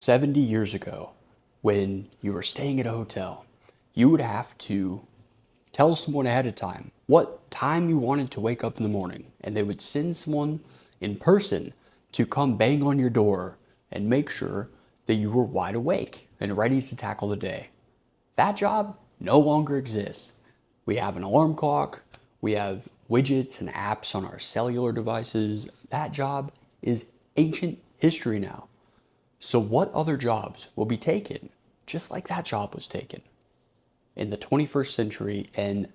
70 years ago, when you were staying at a hotel, you would have to tell someone ahead of time what time you wanted to wake up in the morning, and they would send someone in person to come bang on your door and make sure that you were wide awake and ready to tackle the day. That job no longer exists. We have an alarm clock, we have widgets and apps on our cellular devices. That job is ancient history now. So what other jobs will be taken just like that job was taken in the 21st century, and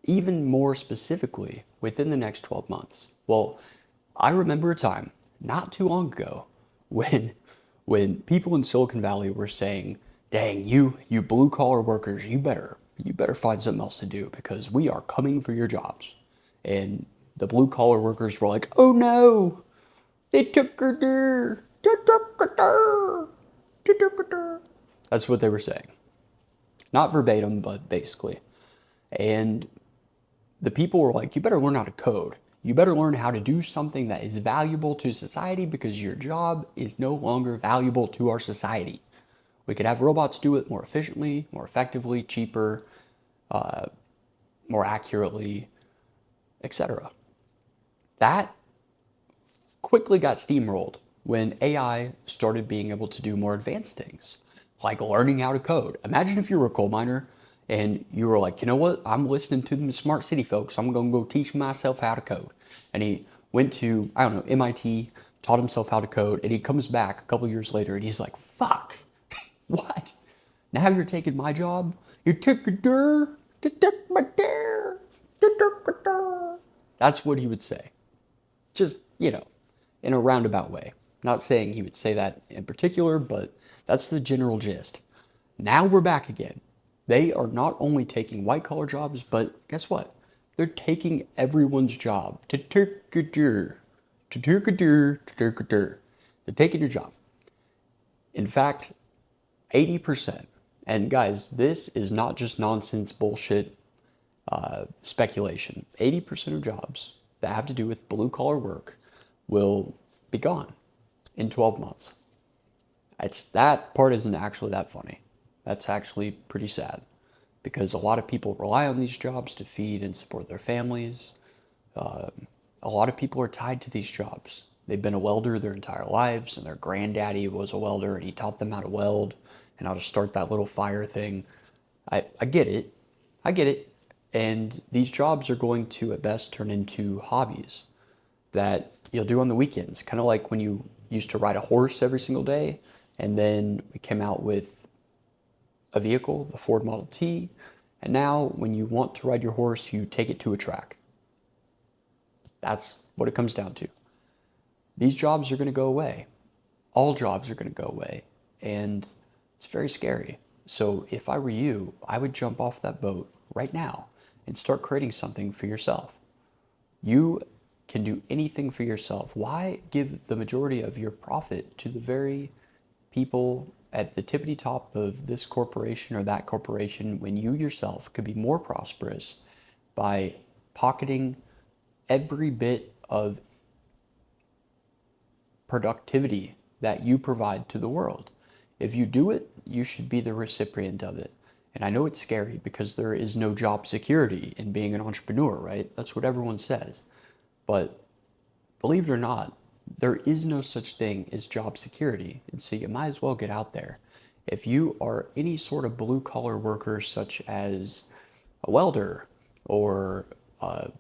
even more specifically within the next 12 months? Well, I remember a time not too long ago when people in Silicon Valley were saying, "Dang, you blue collar workers, you better find something else to do because we are coming for your jobs." And the blue collar workers were like, "Oh no, they took her there. They took her there. They took her there." That's what they were saying. Not verbatim, but basically. And the people were like, "You better learn how to code. You better learn how to do something that is valuable to society because your job is no longer valuable to our society. We could have robots do it more efficiently, more effectively, cheaper, more accurately, etc." That quickly got steamrolled when AI started being able to do more advanced things, like learning how to code. Imagine if you were a coal miner and you were like, "You know what? I'm listening to the smart city folks. I'm going to go teach myself how to code." And he went to, I don't know, MIT, taught himself how to code, and he comes back a couple years later and he's like, "Fuck, what? Now you're taking my job? You took a dare? You took my dare? You took a dare?" That's what he would say. Just, in a roundabout way. Not saying he would say that in particular, but that's the general gist. Now we're back again. They are not only taking white collar jobs, but guess what? They're taking everyone's job. They're taking your job. In fact, 80%, and guys, this is not just nonsense bullshit speculation. 80% of jobs that have to do with blue collar work will be gone in 12 months. That part isn't actually that funny. That's actually pretty sad because a lot of people rely on these jobs to feed and support their families. A lot of people are tied to these jobs. They've been a welder their entire lives, and their granddaddy was a welder and he taught them how to weld and how to start that little fire thing. I get it. I get it. And these jobs are going to, at best, turn into hobbies that you'll do on the weekends. Kind of like when you used to ride a horse every single day, and then we came out with a vehicle, the Ford Model T, and now when you want to ride your horse, you take it to a track. That's what it comes down to. These jobs are going to go away. All jobs are going to go away, and it's very scary. So if I were you, I would jump off that boat right now and start creating something for yourself. You can do anything for yourself. Why give the majority of your profit to the very people at the tippity top of this corporation or that corporation when you yourself could be more prosperous by pocketing every bit of productivity that you provide to the world? If you do it, you should be the recipient of it. And I know it's scary because there is no job security in being an entrepreneur, right? That's what everyone says. But believe it or not, there is no such thing as job security. And so you might as well get out there. If you are any sort of blue collar worker, such as a welder or a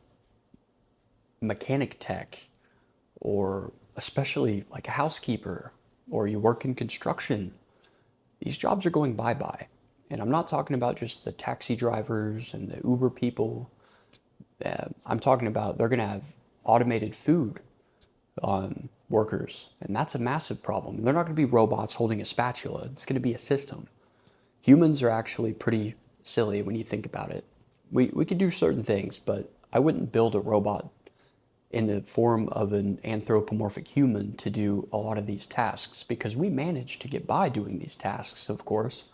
mechanic tech, or especially like a housekeeper, or you work in construction, these jobs are going bye-bye. And I'm not talking about just the taxi drivers and the Uber people. I'm talking about they're going to have automated food workers, and that's a massive problem. They're not going to be robots holding a spatula. It's going to be a system. Humans are actually pretty silly when you think about it. We could do certain things, but I wouldn't build a robot in the form of an anthropomorphic human to do a lot of these tasks, because we manage to get by doing these tasks, of course,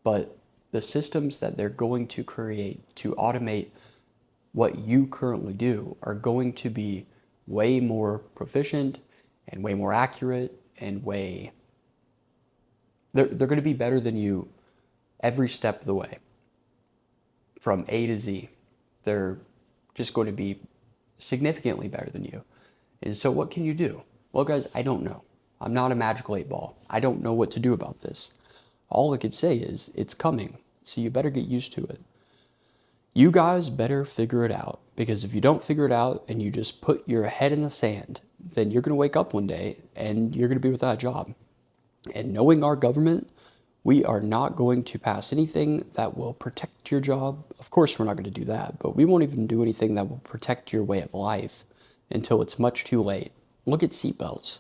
but the systems that they're going to create to automate what you currently do are going to be way more proficient and way more accurate and way They're going to be better than you every step of the way, from A to Z. They're just going to be significantly better than you. And so what can you do? Well, guys, I don't know. I'm not a magical 8-ball. I don't know what to do about this. All I could say is it's coming, so you better get used to it. You guys better figure it out, because if you don't figure it out and you just put your head in the sand, then you're going to wake up one day and you're going to be without a job. And knowing our government, we are not going to pass anything that will protect your job. Of course, we're not going to do that, but we won't even do anything that will protect your way of life until it's much too late. Look at seatbelts.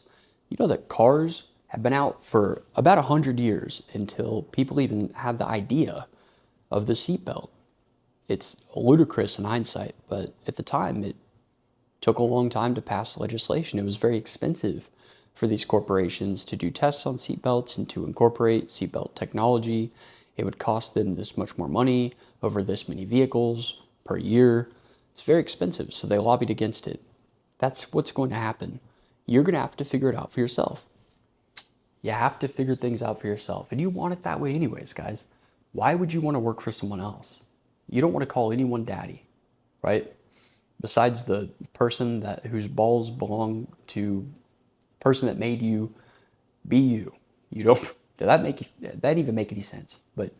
You know that cars have been out for about 100 years until people even had the idea of the seatbelt. It's ludicrous in hindsight, but at the time it took a long time to pass legislation. It was very expensive for these corporations to do tests on seatbelts and to incorporate seatbelt technology. It would cost them this much more money over this many vehicles per year. It's very expensive, so they lobbied against it. That's what's going to happen. You're going to have to figure it out for yourself. You have to figure things out for yourself, and you want it that way anyways, guys. Why would you want to work for someone else? You don't want to call anyone daddy, right? Besides the person whose balls belong to the person that made you be you. You don't, that even make any sense? But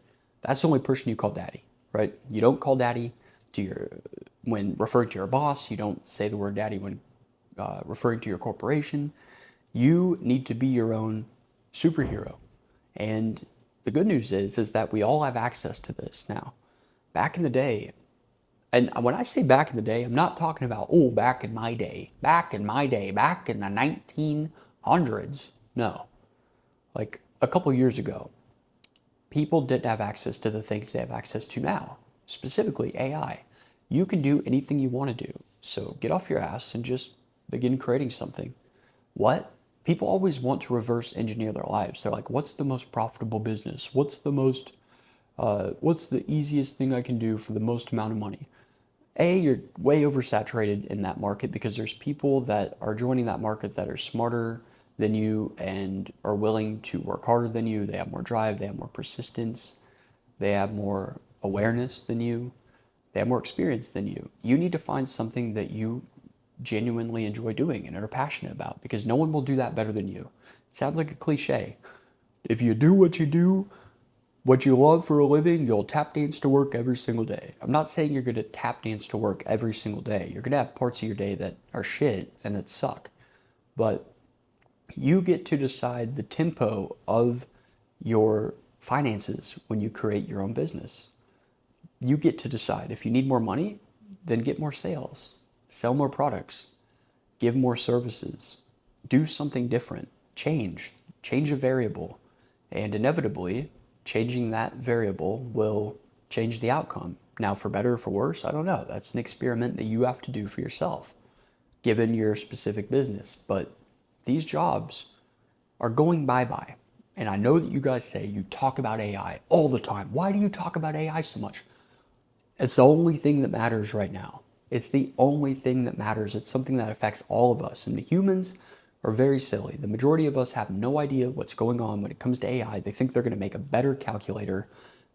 that's the only person you call daddy, right? You don't call daddy when referring to your boss. You don't say the word daddy when referring to your corporation. You need to be your own superhero. And the good news is that we all have access to this now. Back in the day, and when I say back in the day, I'm not talking about, oh, back in my day, back in the 1900s. No. Like a couple years ago, people didn't have access to the things they have access to now, specifically AI. You can do anything you want to do. So get off your ass and just begin creating something. What? People always want to reverse engineer their lives. They're like, what's the most profitable business? What's the easiest thing I can do for the most amount of money? You're way oversaturated in that market because there's people that are joining that market that are smarter than you and are willing to work harder than you. They have more drive, they have more persistence, they have more awareness than you, they have more experience than you. You need to find something that you genuinely enjoy doing and are passionate about, because no one will do that better than you. It sounds like a cliche. If you do what you love for a living, you'll tap dance to work every single day. I'm not saying you're going to tap dance to work every single day. You're going to have parts of your day that are shit and that suck. But you get to decide the tempo of your finances when you create your own business. You get to decide. If you need more money, then get more sales. Sell more products. Give more services. Do something different. Change a variable. And inevitably, changing that variable will change the outcome. Now, for better or for worse, I don't know. That's an experiment that you have to do for yourself, given your specific business. But these jobs are going bye-bye. And I know that you guys say you talk about AI all the time. Why do you talk about AI so much? It's the only thing that matters right now. It's the only thing that matters. It's something that affects all of us. And the humans are very silly. The majority of us have no idea what's going on when it comes to AI. They think they're going to make a better calculator.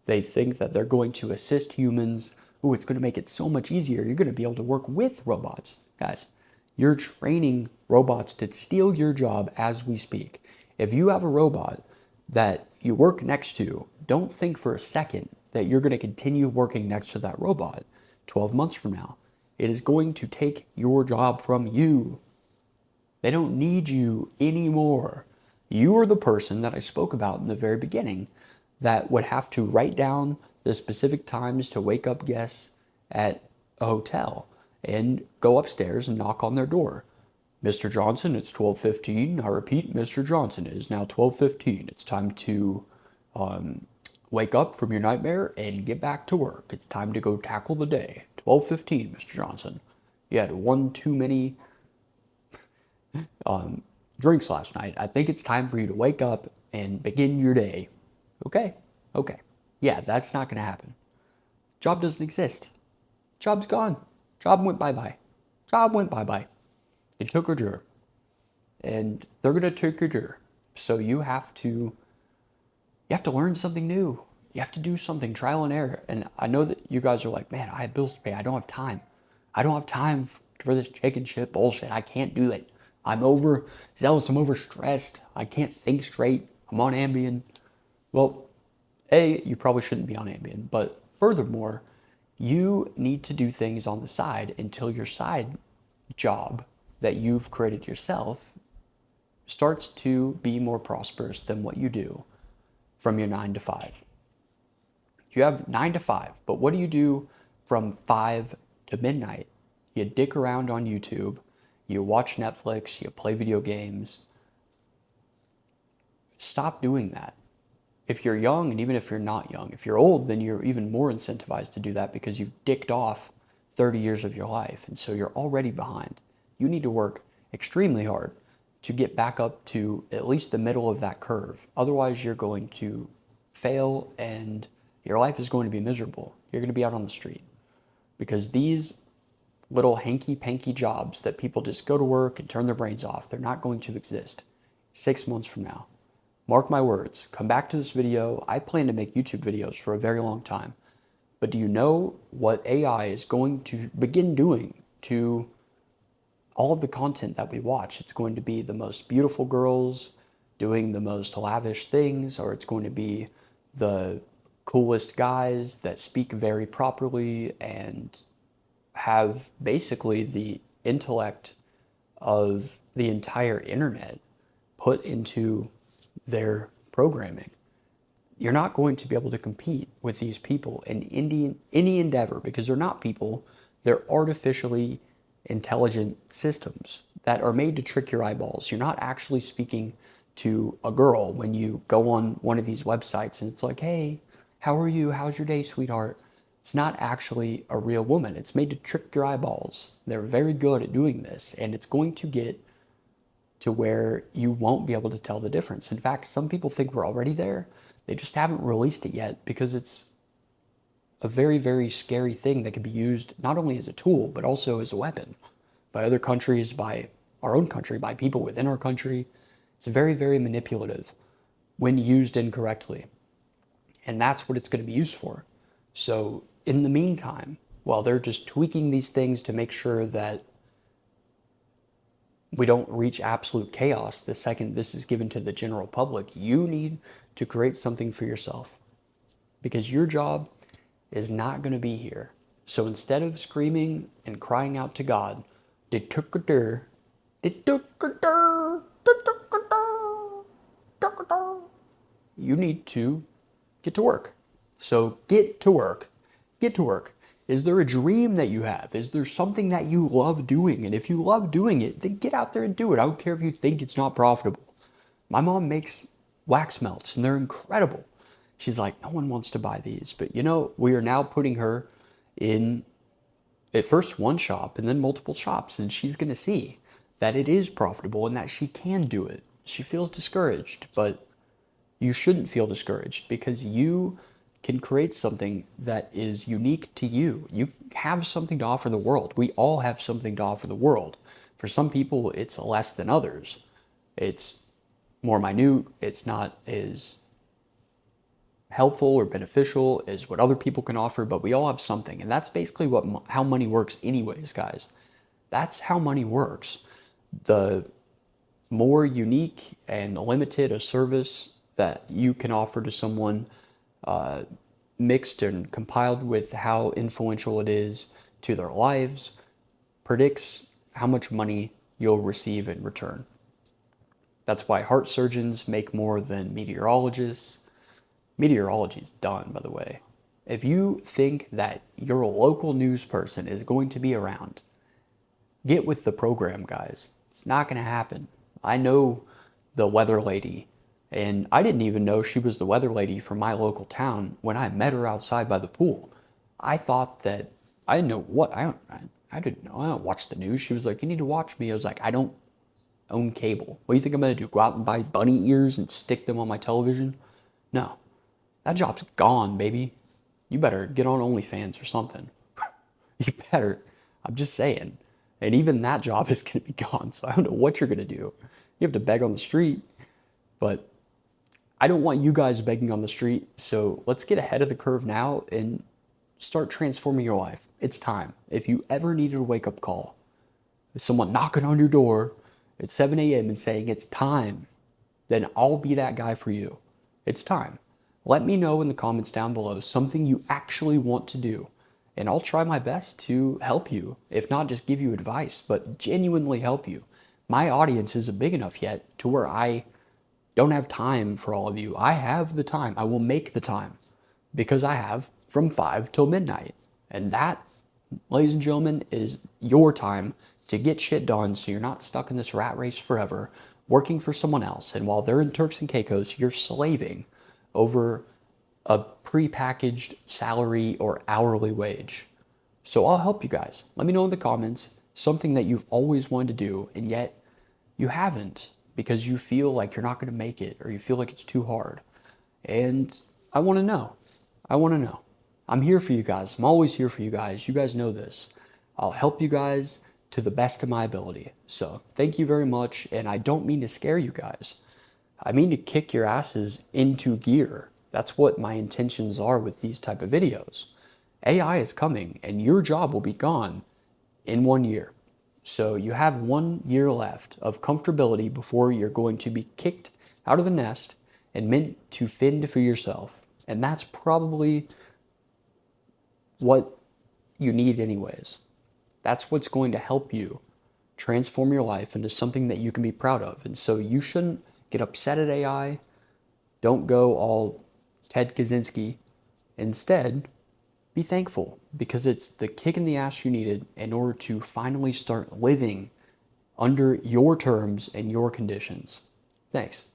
They think that they're going to assist humans. Ooh, it's going to make it so much easier. You're going to be able to work with robots. Guys, you're training robots to steal your job as we speak. If you have a robot that you work next to, don't think for a second that you're going to continue working next to that robot 12 months from now. It is going to take your job from you. They don't need you anymore. You are the person that I spoke about in the very beginning that would have to write down the specific times to wake up guests at a hotel and go upstairs and knock on their door. Mr. Johnson, it's 12:15. I repeat, Mr. Johnson, it is now 12:15. It's time to wake up from your nightmare and get back to work. It's time to go tackle the day. 12:15, Mr. Johnson. You had one too many drinks last night. I think it's time for you to wake up and begin your day. Okay. Yeah, that's not going to happen. Job doesn't exist. Job's gone. Job went bye-bye. They took her juror. And they're going to take your juror. So you have to You have to learn something new. You have to do something, trial and error. And I know that you guys are like, man, I have bills to pay. I don't have time. I don't have time for this chicken shit bullshit. I can't do it. I'm overzealous. I'm overstressed. I can't think straight. I'm on Ambien. Well, A, you probably shouldn't be on Ambien. But furthermore, you need to do things on the side until your side job that you've created yourself starts to be more prosperous than what you do from your 9 to 5. You have 9 to 5, but what do you do from 5 to midnight? You dick around on YouTube, you watch Netflix, you play video games. Stop doing that. If you're young, and even if you're not young, if you're old, then you're even more incentivized to do that because you've dicked off 30 years of your life, and so you're already behind. You need to work extremely hard to get back up to at least the middle of that curve. Otherwise, you're going to fail and your life is going to be miserable. You're going to be out on the street because these little hanky-panky jobs that people just go to work and turn their brains off, they're not going to exist 6 months from now. Mark my words, come back to this video. I plan to make YouTube videos for a very long time. But do you know what AI is going to begin doing to all of the content that we watch? It's going to be the most beautiful girls doing the most lavish things, or it's going to be the coolest guys that speak very properly and have basically the intellect of the entire internet put into their programming. You're not going to be able to compete with these people in any endeavor because they're not people, they're artificially intelligent systems that are made to trick your eyeballs. You're not actually speaking to a girl when you go on one of these websites and it's like, hey, how are you? How's your day, sweetheart? It's not actually a real woman. It's made to trick your eyeballs. They're very good at doing this, and it's going to get to where you won't be able to tell the difference. In fact, some people think we're already there. They just haven't released it yet because it's a very, very scary thing that can be used not only as a tool, but also as a weapon by other countries, by our own country, by people within our country. It's very, very manipulative when used incorrectly. And that's what it's going to be used for. So in the meantime, while they're just tweaking these things to make sure that we don't reach absolute chaos the second this is given to the general public, you need to create something for yourself because your job is not going to be here. So instead of screaming and crying out to God, you need to get to work. So get to work. Get to work. Is there a dream that you have? Is there something that you love doing? And if you love doing it, then get out there and do it. I don't care if you think it's not profitable. My mom makes wax melts and they're incredible. She's like, no one wants to buy these. But you know, we are now putting her in at first one shop and then multiple shops. And she's going to see that it is profitable and that she can do it. She feels discouraged, but you shouldn't feel discouraged because you can create something that is unique to you. You have something to offer the world. We all have something to offer the world. For some people, it's less than others. It's more minute. It's not as helpful or beneficial as what other people can offer, but we all have something. And that's basically how money works anyways, guys. That's how money works. The more unique and limited a service that you can offer to someone, mixed and compiled with how influential it is to their lives, predicts how much money you'll receive in return. That's why heart surgeons make more than meteorologists. Meteorology is done, by the way. If you think that your local news person is going to be around, get with the program, guys. It's not going to happen. I know the weather lady, and I didn't even know she was the weather lady from my local town when I met her outside by the pool. I thought that, I didn't know what, I didn't know, I don't watch the news. She was like, you need to watch me. I was like, I don't own cable. What do you think I'm going to do? Go out and buy bunny ears and stick them on my television? No. That job's gone, baby. You better get on OnlyFans or something. You better. I'm just saying. And even that job is going to be gone, so I don't know what you're going to do. You have to beg on the street. But I don't want you guys begging on the street, so let's get ahead of the curve now and start transforming your life. It's time. If you ever needed a wake-up call, if someone knocking on your door at 7 a.m. and saying it's time, then I'll be that guy for you. It's time. Let me know in the comments down below something you actually want to do, and I'll try my best to help you, if not just give you advice, but genuinely help you. My audience isn't big enough yet to where I don't have time for all of you. I have the time. I will make the time because I have from 5 till midnight. And that, ladies and gentlemen, is your time to get shit done so you're not stuck in this rat race forever, working for someone else. And while they're in Turks and Caicos, you're slaving over a prepackaged salary or hourly wage. So I'll help you guys. Let me know in the comments something that you've always wanted to do and yet you haven't because you feel like you're not going to make it or you feel like it's too hard. And I want to know. I want to know. I'm here for you guys. I'm always here for you guys. You guys know this. I'll help you guys to the best of my ability. So thank you very much. And I don't mean to scare you guys. I mean to kick your asses into gear. That's what my intentions are with these type of videos. AI is coming and your job will be gone in 1 year. So you have 1 year left of comfortability before you're going to be kicked out of the nest and meant to fend for yourself. And that's probably what you need anyways. That's what's going to help you transform your life into something that you can be proud of. And so you shouldn't get upset at AI. Don't go all Ted Kaczynski. Instead, be thankful because it's the kick in the ass you needed in order to finally start living under your terms and your conditions. Thanks.